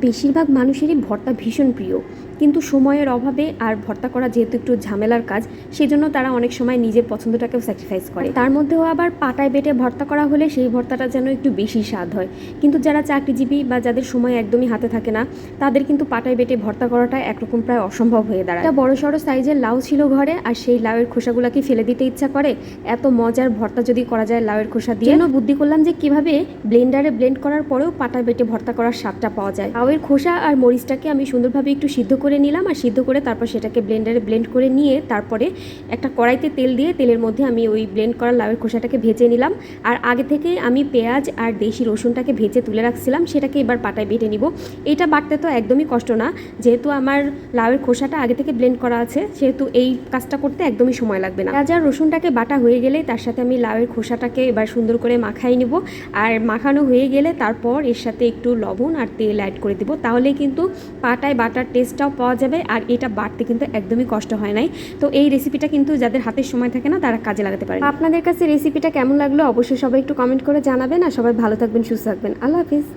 বেশিরভাগ মানুষেরই ভর্তা ভীষণ প্রিয়, কিন্তু সময়ের অভাবে আর ভর্তা করা যেহেতু একটু ঝামেলার কাজ, সেজন্য তারা অনেক সময় নিজের পছন্দটাকেও স্যাক্রিফাইস করে। তার মধ্যেও আবার পাটায় বেটে ভর্তা করা হলে সেই ভর্তাটা যেন একটু বেশি স্বাদ হয়। কিন্তু যারা চাকরিজীবী বা যাদের সময় একদমই হাতে থাকে না, তাদের কিন্তু পাটায় বেটে ভর্তা করাটা একরকম প্রায় অসম্ভব হয়ে দাঁড়ায়। একটা বড় সড়ো সাইজের লাউ ছিল ঘরে, আর সেই লাউয়ের খোসাগুলোকে ফেলে দিতে ইচ্ছা করে। এত মজার ভর্তা যদি করা যায় লাউয়ের খোসা দিয়ে, বুদ্ধি করলাম যে কিভাবে ব্লেন্ডারে ব্লেন্ড করার পরেও পাটায় বেটে ভর্তা করার স্বাদটা পাওয়া যায়। লাউয়ের খোসা আর মরিচটাকে আমি সুন্দরভাবে একটু সিদ্ধ করে নিলাম, আর সিদ্ধ করে তারপর সেটাকে ব্লেন্ডারে ব্লেন্ড করে নিয়ে তারপরে একটা কড়াইতে তেল দিয়ে তেলের মধ্যে আমি ওই ব্লেন্ড করা লাউয়ের খোসাটাকে ভেজে নিলাম। আর আগে থেকে আমি পেঁয়াজ আর দেশি রসুনটাকে ভেজে তুলে রাখছিলাম, সেটাকে এবার পাটায় বেটে নিব। এটা বাটতে তো একদমই কষ্ট না, যেহেতু আমার লাউয়ের খোসাটা আগে থেকে ব্লেন্ড করা আছে, সেহেতু এই কাজটা করতে একদমই সময় লাগবে না। পেঁয়াজ আর রসুনটাকে বাটা হয়ে গেলে তার সাথে আমি লাউয়ের খোসাটাকে এবার সুন্দর করে মাখাই নিব। আর মাখানো হয়ে গেলে তারপর এর সাথে একটু লবণ আর তেল অ্যাড করে দেবো, তাহলে কিন্তু পাটায় বাটার টেস্টটাও পাওয়া যাবে, আর এটা বাটতে কিন্তু একদমই কষ্ট হয় নাই। তো এই রেসিপিটা কিন্তু যাদের হাতের সময় থাকে না তারা কাজে লাগাতে পারে। আপনাদের কাছে রেসিপিটা কেমন লাগলো অবশ্যই সবাই একটু কমেন্ট করে জানাবেন, আর সবাই ভালো থাকবেন, সুস্থ থাকবেন। আল্লাহ হাফিজ।